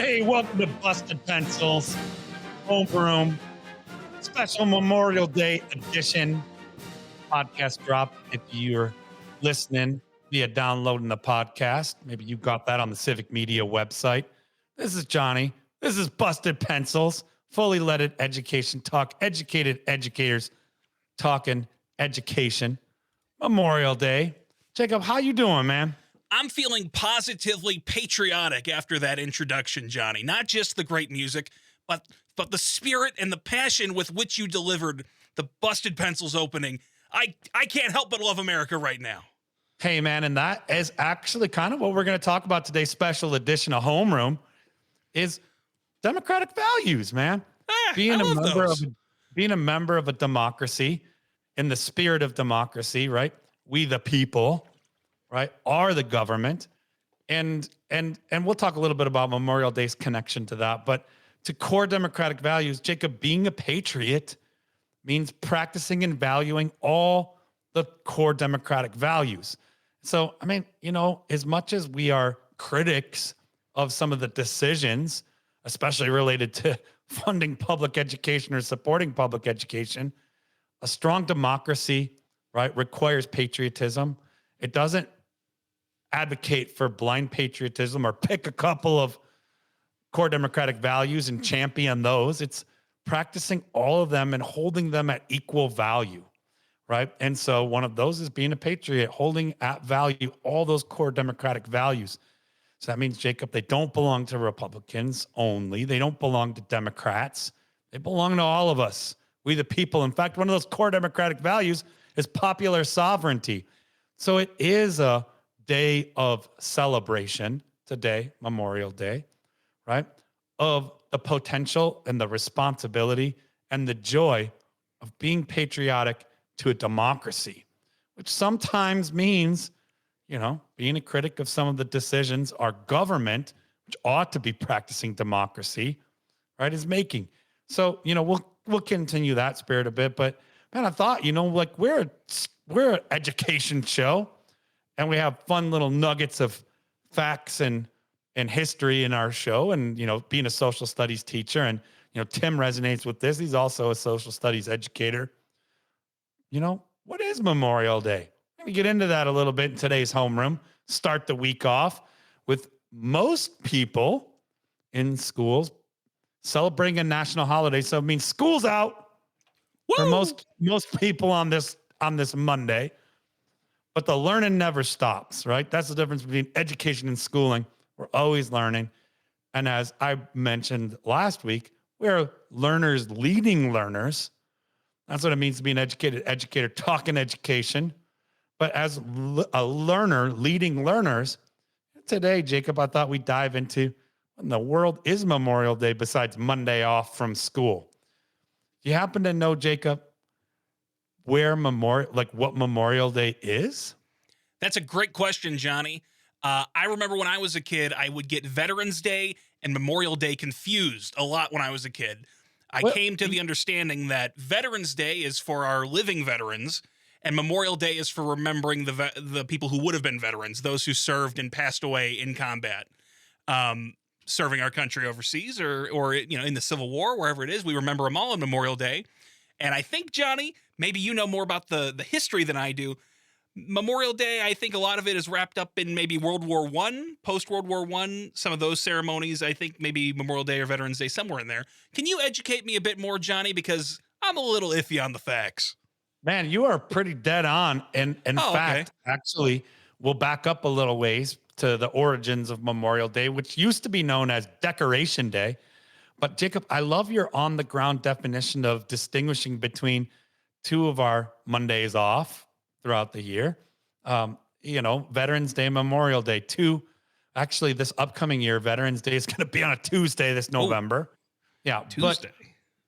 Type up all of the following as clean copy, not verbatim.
Hey, welcome to Busted Pencils, Homeroom, special Memorial Day edition podcast drop. If you're listening via downloading the podcast, maybe you got that on the Civic Media website. This is Johnny. This is Busted Pencils, fully leaded education talk, educated educators talking education. Memorial Day. Jacob, how you doing, man? I'm feeling positively patriotic after that introduction, Johnny. Not just the great music, but the spirit and the passion with which you delivered the Busted Pencils opening. I can't help but love America right now. Hey, man, and that is actually kind of what we're going to talk about today's special edition of Homeroom is democratic values, man. Being a member of a democracy in the spirit of democracy, right? We the people, right, are the government. And we'll talk a little bit about Memorial Day's connection to that. But to core democratic values, Jacob, being a patriot means practicing and valuing all the core democratic values. So, I mean, you know, as much as we are critics of some of the decisions, especially related to funding public education or supporting public education, a strong democracy, right, requires patriotism. It doesn't advocate for blind patriotism or pick a couple of core democratic values and champion those. It's practicing all of them and holding them at equal value, right? And so one of those is being a patriot, holding at value all those core democratic values. So that means, Jacob, they don't belong to Republicans only. They don't belong to Democrats. They belong to all of us, we the people. In fact, one of those core democratic values is popular sovereignty. So it is a day of celebration today, Memorial Day, right? Of the potential and the responsibility and the joy of being patriotic to a democracy, which sometimes means, you know, being a critic of some of the decisions our government, which ought to be practicing democracy, right, is making. So, you know, we'll continue that spirit a bit, but man, I thought, you know, like we're an education show. And we have fun little nuggets of facts and history in our show. And, you know, being a social studies teacher, and, you know, Tim resonates with this. He's also a social studies educator. You know, what is Memorial Day? Let me get into that a little bit in today's homeroom. Start the week off with most people in schools celebrating a national holiday. So it means school's out. Woo! For most people on this Monday. But the learning never stops, right? That's the difference between education and schooling. We're always learning. And as I mentioned last week, we're learners leading learners. That's what it means to be an educated educator, talking education. But as a learner leading learners, today, Jacob, I thought we'd dive into what in the world is Memorial Day besides Monday off from school. You happen to know, Jacob, what Memorial Day is? That's a great question, Johnny. I remember when I was a kid, I would get Veterans Day and Memorial Day confused a lot when I was a kid. I came to the understanding that Veterans Day is for our living veterans, and Memorial Day is for remembering the people who would have been veterans, those who served and passed away in combat, serving our country overseas or you know, in the Civil War, wherever it is. We remember them all on Memorial Day. And I think, Johnny, maybe you know more about the history than I do. Memorial Day, I think a lot of it is wrapped up in maybe World War I, post-World War I, some of those ceremonies. I think maybe Memorial Day or Veterans Day, somewhere in there. Can you educate me a bit more, Johnny? Because I'm a little iffy on the facts. Man, you are pretty dead on. And in fact, actually, we'll back up a little ways to the origins of Memorial Day, which used to be known as Decoration Day. But Jacob, I love your on-the-ground definition of distinguishing between two of our Mondays off throughout the year. You know, Veterans Day, Memorial Day. Actually, this upcoming year, Veterans Day is going to be on a Tuesday this November. Yeah, Tuesday.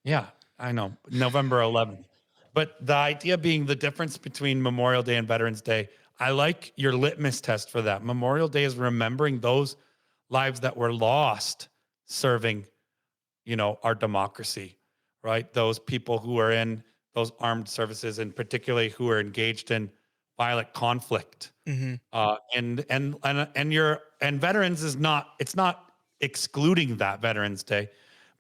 Yeah, I know, November 11th. But the idea being the difference between Memorial Day and Veterans Day, I like your litmus test for that. Memorial Day is remembering those lives that were lost serving, you know, our democracy, right? Those people who are in those armed services, and particularly who are engaged in violent conflict. Mm-hmm. And veterans is not, excluding that Veterans Day,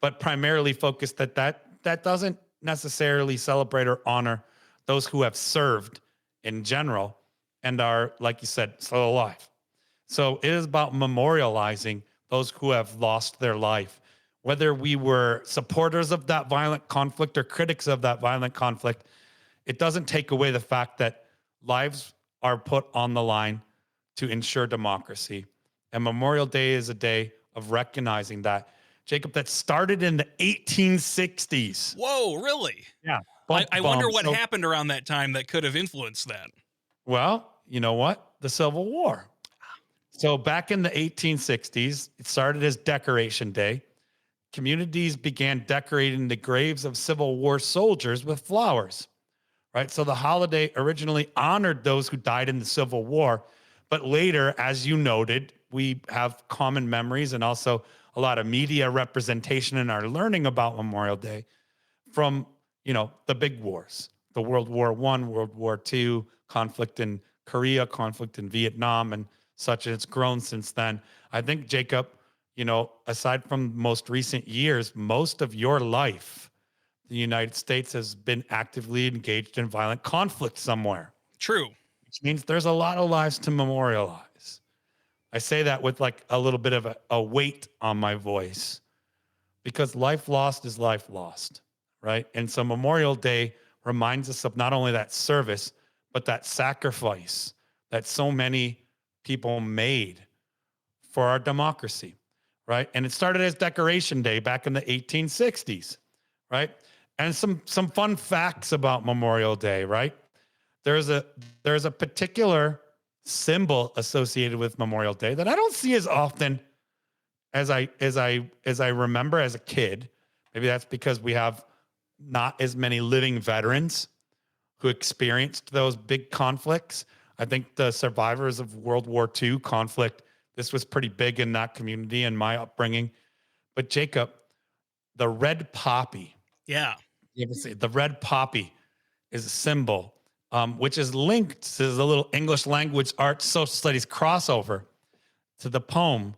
but primarily focused that doesn't necessarily celebrate or honor those who have served in general and are, like you said, still alive. So it is about memorializing those who have lost their life, whether we were supporters of that violent conflict or critics of that violent conflict. It doesn't take away the fact that lives are put on the line to ensure democracy. And Memorial Day is a day of recognizing that. Jacob, that started in the 1860s. Whoa, really? Yeah. I wonder what happened around that time that could have influenced that. Well, you know what? The Civil War. So back in the 1860s, it started as Decoration Day. Communities began decorating the graves of Civil War soldiers with flowers, right? So the holiday originally honored those who died in the Civil War, but later, as you noted, we have common memories and also a lot of media representation in our learning about Memorial Day from, the big wars, the World War I, World War II, conflict in Korea, conflict in Vietnam, and such. And it's grown since then. I think, Jacob, aside from most recent years, most of your life, the United States has been actively engaged in violent conflict somewhere. True. Which means there's a lot of lives to memorialize. I say that with like a little bit of a weight on my voice because life lost is life lost, right? And so Memorial Day reminds us of not only that service, but that sacrifice that so many people made for our democracy, right? And it started as Decoration Day back in the 1860s, right? And some fun facts about Memorial Day, right? There's a particular symbol associated with Memorial Day that I don't see as often as I remember as a kid. Maybe that's because we have not as many living veterans who experienced those big conflicts. I think the survivors of World War II conflict, this was pretty big in that community and my upbringing. But Jacob, the red poppy. Yeah. You ever see the red poppy is a symbol, which is linked to the little English language art social studies crossover to the poem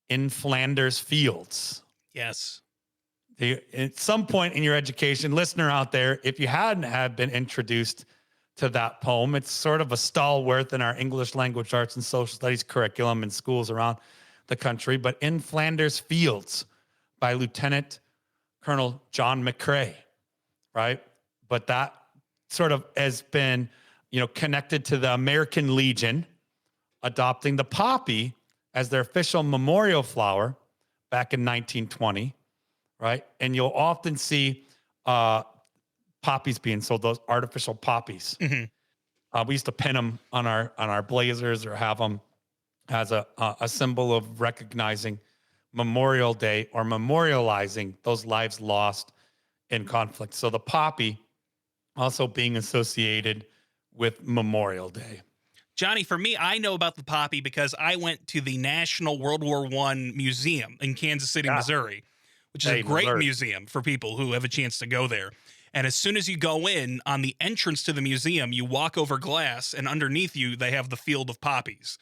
In Flanders Fields. Yes. At some point in your education, listener out there, if you hadn't have been introduced to that poem, it's sort of a stalwart in our English language arts and social studies curriculum in schools around the country. But In Flanders Fields by Lieutenant Colonel John McCrae, right? But that sort of has been, connected to the American Legion adopting the poppy as their official memorial flower back in 1920, right? And you'll often see poppies being sold, those artificial poppies. Mm-hmm. We used to pin them on our blazers or have them as a symbol of recognizing Memorial Day or memorializing those lives lost in conflict. So the poppy also being associated with Memorial Day. Johnny, for me, I know about the poppy because I went to the National World War I Museum in Kansas City, Missouri, which is a great museum for people who have a chance to go there. And as soon as you go in, on the entrance to the museum, you walk over glass, and underneath you, they have the field of poppies.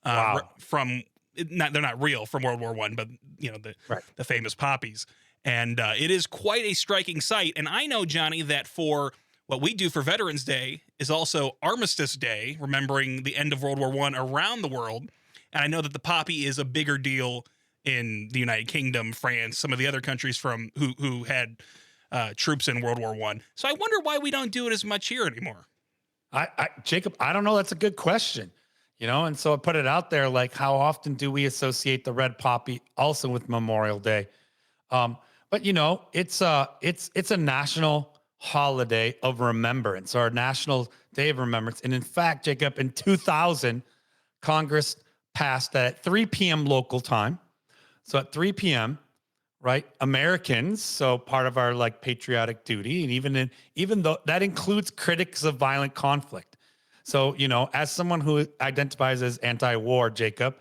Wow. They're not real from World War I, but the famous poppies. And it is quite a striking sight. And I know, Johnny, that for what we do for Veterans Day is also Armistice Day, remembering the end of World War I around the world. And I know that the poppy is a bigger deal in the United Kingdom, France, some of the other countries from who had troops in World War I. So I wonder why we don't do it as much here anymore. Jacob, I don't know. That's a good question. And so I put it out there, like, how often do we associate the red poppy also with Memorial Day? But it's a national holiday of remembrance, or a national day of remembrance. And in fact, Jacob, in 2000, Congress passed that at 3 p.m. local time. So at 3 p.m., right, Americans, so part of our patriotic duty, and even though that includes critics of violent conflict. So, as someone who identifies as anti-war, Jacob,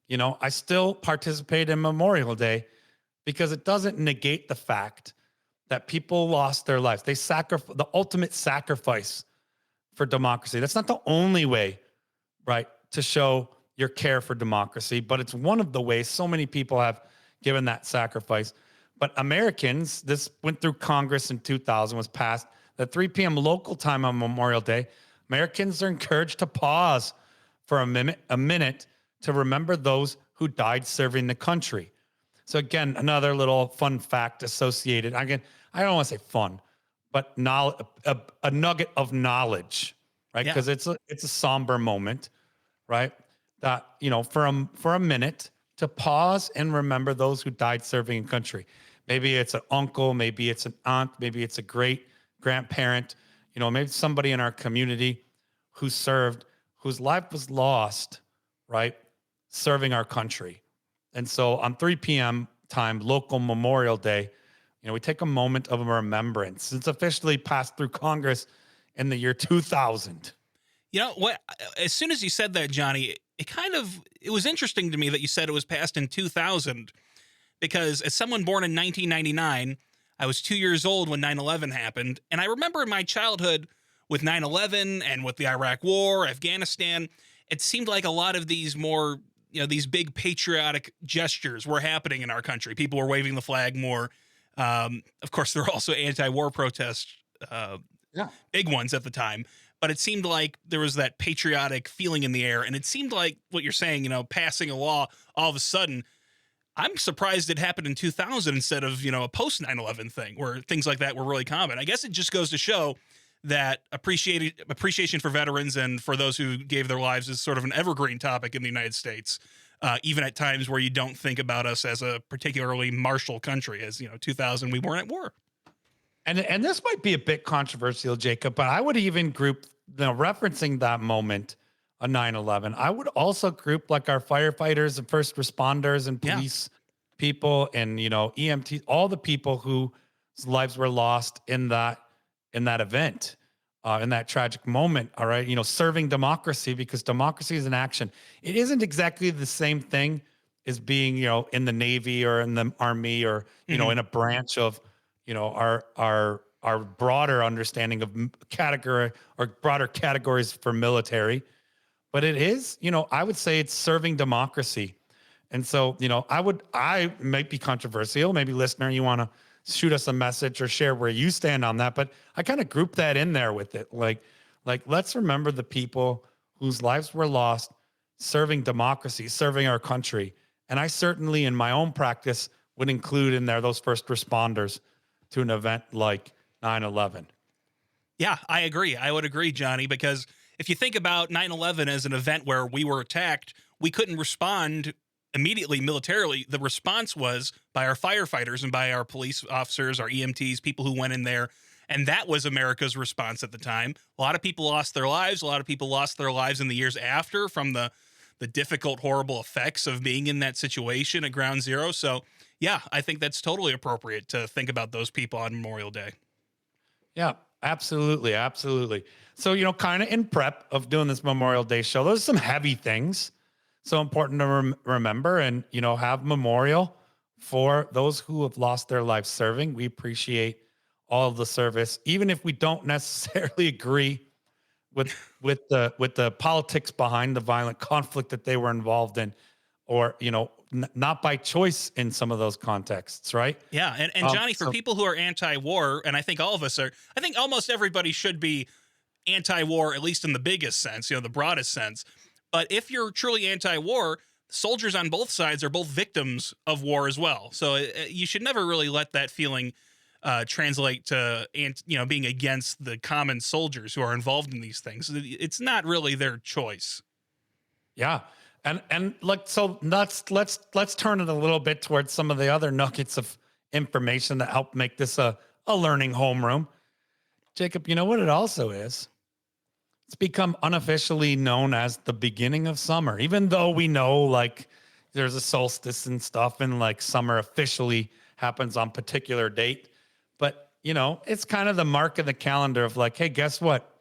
I still participate in Memorial Day because it doesn't negate the fact that people lost their lives. They the ultimate sacrifice for democracy. That's not the only way, right, to show your care for democracy, but it's one of the ways so many people have given that sacrifice. But Americans, this went through Congress in 2000, was passed at 3 p.m. local time on Memorial Day. Americans are encouraged to pause for a minute to remember those who died serving the country. So again, another little fun fact associated. Again, I don't want to say fun, but knowledge, a nugget of knowledge, right? Yeah. Because it's a somber moment, right? That for a minute to pause and remember those who died serving in country. Maybe it's an uncle, maybe it's an aunt, maybe it's a great grandparent, maybe somebody in our community who served, whose life was lost, right? Serving our country. And so on 3 p.m. time, local Memorial Day, we take a moment of remembrance. It's officially passed through Congress in the year 2000. You know what? As soon as you said that, Johnny, it was interesting to me that you said it was passed in 2000, because as someone born in 1999, I was 2 years old when 9/11 happened. And I remember in my childhood with 9/11 and with the Iraq War, Afghanistan, it seemed like a lot of these more, these big patriotic gestures were happening in our country. People were waving the flag more. Of course, there were also anti-war protests, big ones at the time. But it seemed like there was that patriotic feeling in the air. And it seemed like what you're saying, passing a law all of a sudden. I'm surprised it happened in 2000 instead of, a post 9/11 thing where things like that were really common. I guess it just goes to show that appreciation for veterans and for those who gave their lives is sort of an evergreen topic in the United States, even at times where you don't think about us as a particularly martial country. As 2000, we weren't at war. And this might be a bit controversial, Jacob, but I would even group, referencing that moment on 9/11, I would also group like our firefighters and first responders and police people and, EMT, all the people whose lives were lost in that event, in that tragic moment. All right. Serving democracy, because democracy is an action. It isn't exactly the same thing as being, in the Navy or in the Army or, in a branch of, our broader understanding of category or broader categories for military. But it is, I would say it's serving democracy. And so, I might be controversial. Maybe listener, you want to shoot us a message or share where you stand on that. But I kind of group that in there with it. Like let's remember the people whose lives were lost serving democracy, serving our country. And I certainly in my own practice would include in there those first responders to an event like 9/11. Yeah, I agree. I would agree, Johnny, because if you think about 9/11 as an event where we were attacked, we couldn't respond immediately militarily. The response was by our firefighters and by our police officers, our EMTs, people who went in there. And that was America's response at the time. A lot of people lost their lives. A lot of people lost their lives in the years after from the difficult, horrible effects of being in that situation at Ground Zero. So, yeah, I think that's totally appropriate to think about those people on Memorial Day. Yeah, absolutely. Absolutely. So, kind of in prep of doing this Memorial Day show, those are some heavy things. So important to remember and, have memorial for those who have lost their lives serving. We appreciate all of the service, even if we don't necessarily agree with the politics behind the violent conflict that they were involved in, or, not by choice in some of those contexts, right? Yeah. And Johnny, for people who are anti-war, and I think all of us are, I think almost everybody should be anti-war, at least in the biggest sense, the broadest sense. But if you're truly anti-war, soldiers on both sides are both victims of war as well. So you should never really let that feeling translate to being against the common soldiers who are involved in these things. It's not really their choice. Yeah. And so let's turn it a little bit towards some of the other nuggets of information that help make this a learning homeroom. Jacob, you know what it also is? It's become unofficially known as the beginning of summer, even though we know there's a solstice and stuff and summer officially happens on particular date. But, it's kind of the mark of the calendar of hey, guess what?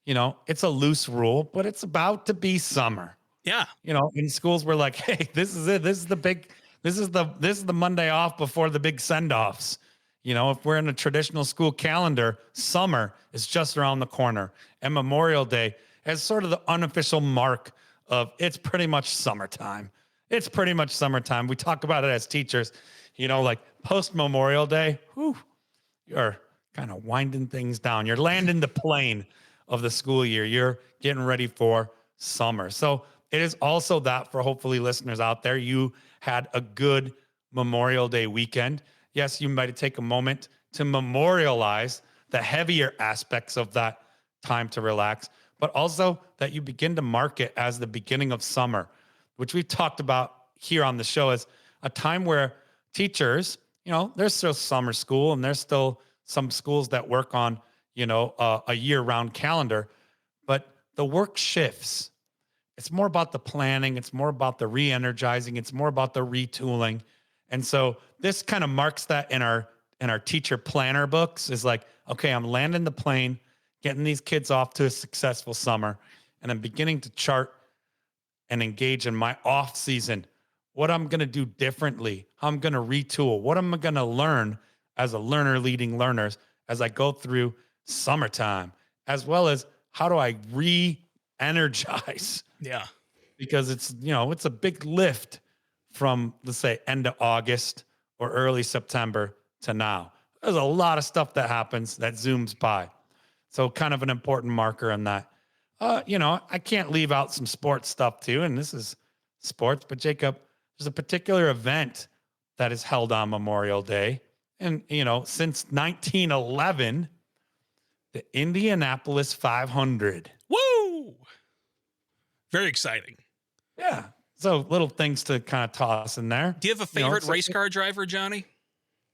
It's a loose rule, but it's about to be summer. Yeah. In schools, we're like, hey, this is it. This is the Monday off before the big send-offs. If we're in a traditional school calendar, summer is just around the corner. And Memorial Day as sort of the unofficial mark of it's pretty much summertime. It's pretty much summertime. We talk about it as teachers, like post Memorial Day, whew, you're kind of winding things down. You're landing the plane of the school year. You're getting ready for summer. So it is also that for hopefully listeners out there, you had a good Memorial Day weekend. Yes, you might take a moment to memorialize the heavier aspects of that time to relax, but also that you begin to mark it as the beginning of summer, which we've talked about here on the show as a time where teachers, there's still summer school and there's still some schools that work on, a year-round calendar, but the work shifts. It's more about the planning. It's more about the re-energizing. It's more about the retooling. And so this kind of marks that in our teacher planner books is like, okay, I'm landing the plane, getting these kids off to a successful summer, and I'm beginning to chart and engage in my off season, what I'm going to do differently, how I'm going to retool, what am I going to learn as a learner leading learners as I go through summertime, as well as how do I re-energize? Yeah. Because it's a big lift from, let's say, end of August or early September to now. There's a lot of stuff that happens that zooms by. So kind of an important marker on that. I can't leave out some sports stuff too, and this is sports, but Jacob, there's a particular event that is held on Memorial Day. And, since 1911, the Indianapolis 500. Woo! Very exciting. Yeah. So little things to kind of toss in there. Do you have a favorite race car driver, Johnny?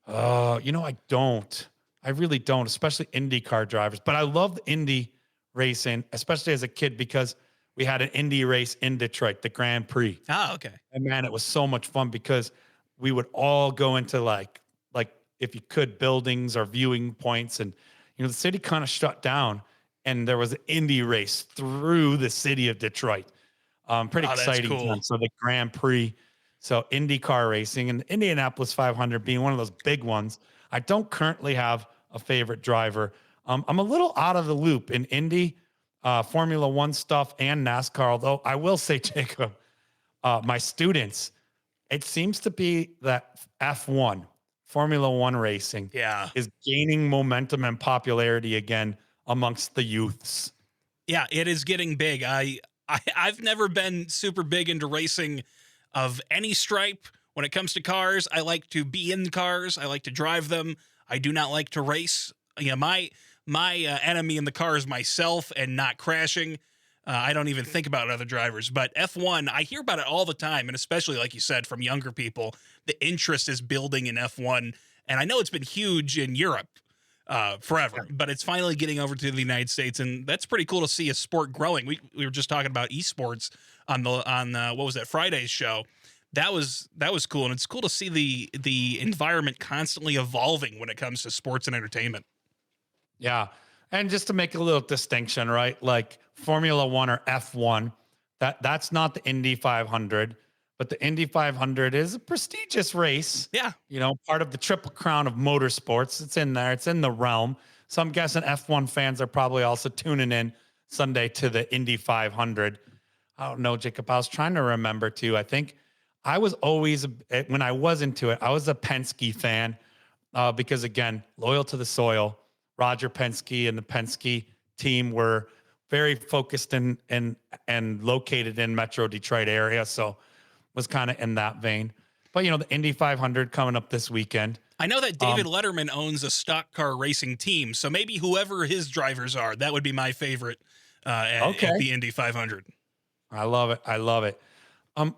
I don't. I really don't, especially Indy car drivers. But I love Indy racing, especially as a kid, because we had an Indy race in Detroit, the Grand Prix. Ah, okay. And man, it was so much fun because we would all go into like if you could buildings or viewing points, and the city kind of shut down, and there was an Indy race through the city of Detroit. Pretty exciting cool. time. So the Grand Prix, so Indy car racing, and the Indianapolis 500 being one of those big ones. I don't currently have a favorite driver. I'm a little out of the loop in Indy, Formula One stuff, and NASCAR. Although I will say, Jacob, my students, it seems to be that F1, Formula One racing, is gaining momentum and popularity again amongst the youths. Yeah, it is getting big. I've never been super big into racing of any stripe. When it comes to cars, I like to be in cars. I like to drive them. I do not like to race. My enemy in the car is myself and not crashing. I don't even think about other drivers. But F1, I hear about it all the time, and especially, like you said, from younger people, the interest is building in F1. And I know it's been huge in Europe forever, but it's finally getting over to the United States, and that's pretty cool to see a sport growing. We were just talking about esports on what was that, Friday's show. That was cool, and it's cool to see the environment constantly evolving when it comes to sports and entertainment. Yeah. And just to make a little distinction, right? Like Formula One or F1, that's not the Indy 500, but the Indy 500 is a prestigious race. Yeah. Part of the Triple Crown of motorsports. It's in there. It's in the realm. So I'm guessing F1 fans are probably also tuning in Sunday to the Indy 500. I don't know, Jacob. I was trying to remember too. I think I was always, when I was into it, I was a Penske fan because, again, loyal to the soil. Roger Penske and the Penske team were very focused and located in Metro Detroit area. So was kind of in that vein. But, the Indy 500 coming up this weekend. I know that David Letterman owns a stock car racing team. So maybe whoever his drivers are, that would be my favorite at the Indy 500. I love it. I love it.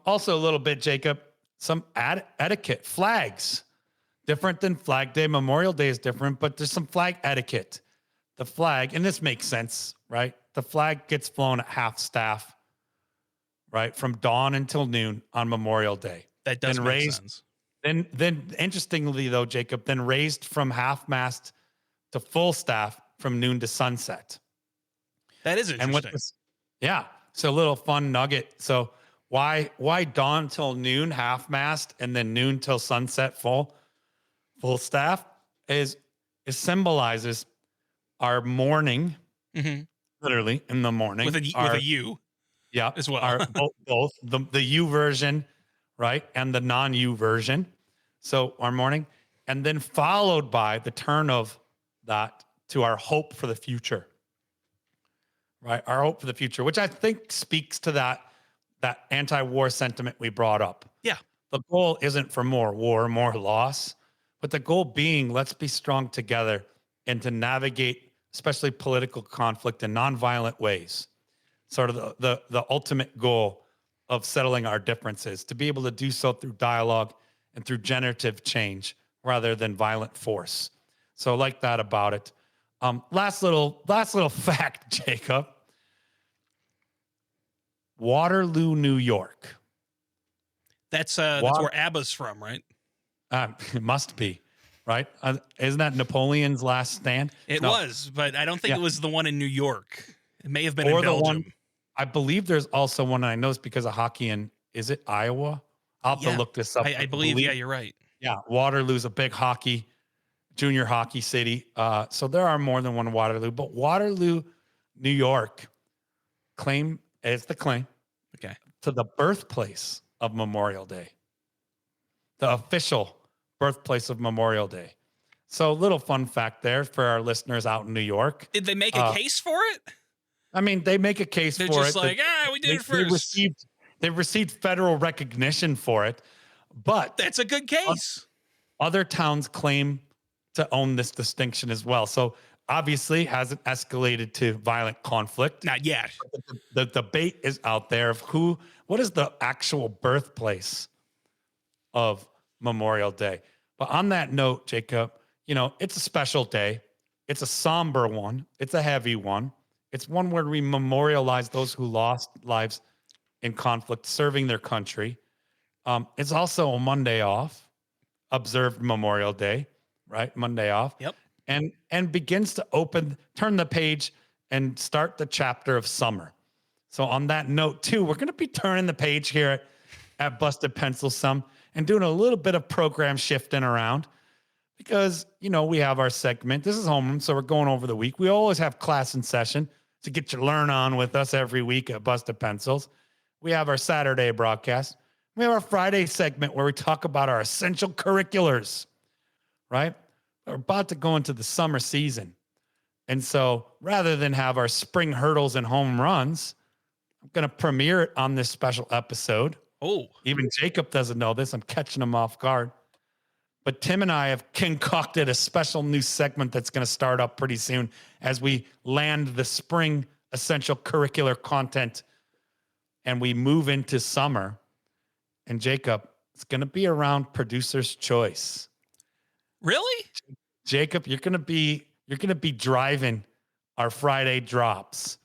Also a little bit, Jacob, some etiquette, flags. Different than Flag Day. Memorial Day is different, but there's some flag etiquette. The flag, and this makes sense, right? The flag gets flown at half staff, right? From dawn until noon on Memorial Day. That does make sense. Then interestingly though, Jacob, then raised from half mast to full staff from noon to sunset. That is interesting. So a little fun nugget. So why dawn till noon, half mast, and then noon till sunset full staff it symbolizes our morning, literally in the morning with a U, yeah, as well. both the U version, right? And the non-U version. So our mourning, and then followed by the turn of that to our hope for the future, right? Our hope for the future, which I think speaks to that anti-war sentiment we brought up. Yeah. The goal isn't for more war, more loss, but the goal being let's be strong together and to navigate, especially political conflict in nonviolent ways. Sort of the ultimate goal of settling our differences, to be able to do so through dialogue and through generative change rather than violent force. So like that about it. Last little fact, Jacob. Waterloo, New York. That's where ABBA's from, right? It must be, right? Isn't that Napoleon's last stand? It No. was, but I don't think it was the one in New York. It may have been Or in the Belgium. one, I believe there's also one, I know it's because of hockey in, is it Iowa? I'll have to look this up. I believe, yeah, you're right. Yeah, Waterloo's a big junior hockey city. So there are more than one Waterloo, but Waterloo, New York, is the claim to the birthplace of Memorial Day, the official birthplace of Memorial Day. So little fun fact there for our listeners out in New York. Did they make a case for it? I mean, they make a case They're for just it. like, we did it first. They received federal recognition for it, but that's a good case. Other towns claim to own this distinction as well. So obviously hasn't escalated to violent conflict. Not yet. The debate is out there of what is the actual birthplace of Memorial Day. But on that note, Jacob, it's a special day. It's a somber one. It's a heavy one. It's one where we memorialize those who lost lives in conflict, serving their country. It's also a Monday off, observed Memorial Day, right? Monday off. Yep. And begins to turn the page and start the chapter of summer. So on that note too, we're going to be turning the page here at Busted Pencil some and doing a little bit of program shifting around because, we have our segment. This is Homeroom, so we're going over the week. We always have class in session to get you learn on with us every week at Busted Pencils. We have our Saturday broadcast. We have our Friday segment where we talk about our essential curriculars, right? We're about to go into the summer season. And so rather than have our spring hurdles and home runs, I'm going to premiere it on this special episode. Oh. Even Jacob doesn't know this. I'm catching him off guard. But Tim and I have concocted a special new segment that's going to start up pretty soon as we land the spring essential curricular content and we move into summer. And Jacob, it's going to be around producer's choice. Really? Jacob, you're going to be driving our Friday drops.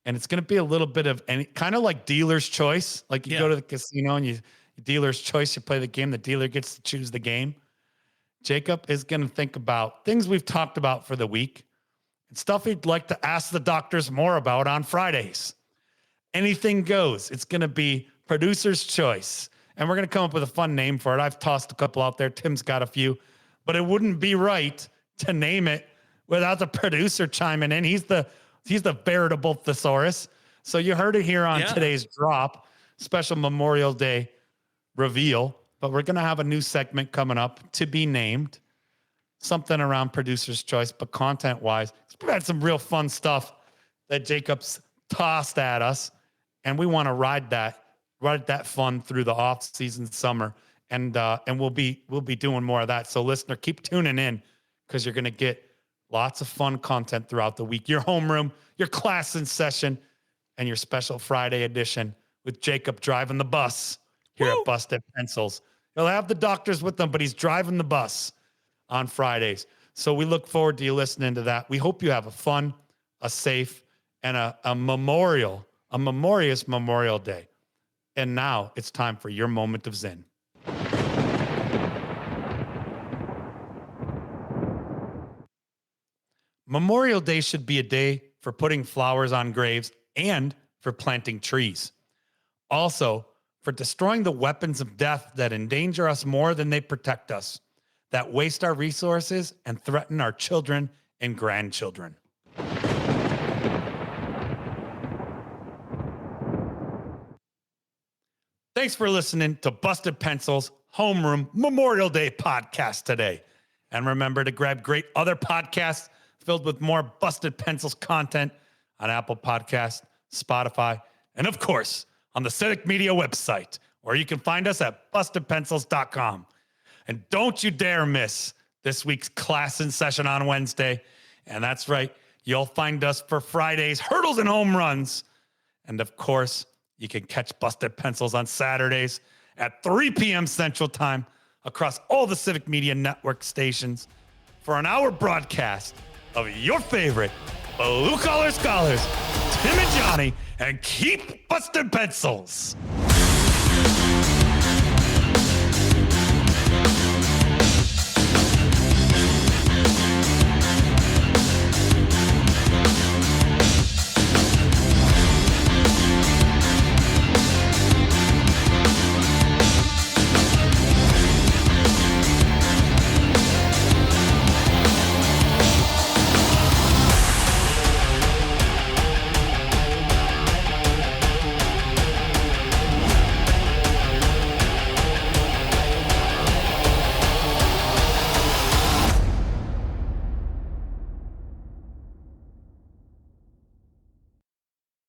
And it's going to be a little bit of kind of like dealer's choice. Like you go to the casino and you dealer's choice, you play the game, the dealer gets to choose the game. Jacob is going to think about things we've talked about for the week and stuff he'd like to ask the doctors more about on Fridays. Anything goes. It's going to be producer's choice. And we're going to come up with a fun name for it. I've tossed a couple out there. Tim's got a few. But it wouldn't be right to name it without the producer chiming in. He's the veritable thesaurus. So you heard it here on today's drop, special Memorial Day reveal. But we're going to have a new segment coming up to be named, something around producer's choice, but content-wise, we've had some real fun stuff that Jacob's tossed at us, and we want to ride that fun through the off-season summer, and we'll be doing more of that. So, listener, keep tuning in because you're going to get lots of fun content throughout the week. Your homeroom, your class in session, and your special Friday edition with Jacob driving the bus here at Busted Pencils. He'll have the doctors with them, but he's driving the bus on Fridays. So we look forward to you listening to that. We hope you have a fun, a safe, and a memorious Memorial Day. And now it's time for your moment of Zen. Memorial Day should be a day for putting flowers on graves and for planting trees. Also, for destroying the weapons of death that endanger us more than they protect us, that waste our resources and threaten our children and grandchildren. Thanks for listening to Busted Pencil's Homeroom Memorial Day podcast today. And remember to grab great other podcasts filled with more Busted Pencils content on Apple Podcasts, Spotify, and of course, on the Civic Media website, where you can find us at bustedpencils.com. And don't you dare miss this week's class in session on Wednesday. And that's right, you'll find us for Friday's hurdles and home runs. And of course, you can catch Busted Pencils on Saturdays at 3 p.m. Central Time across all the Civic Media Network stations for an hour broadcast of your favorite blue-collar scholars, Tim and Johnny, and keep Busted Pencils.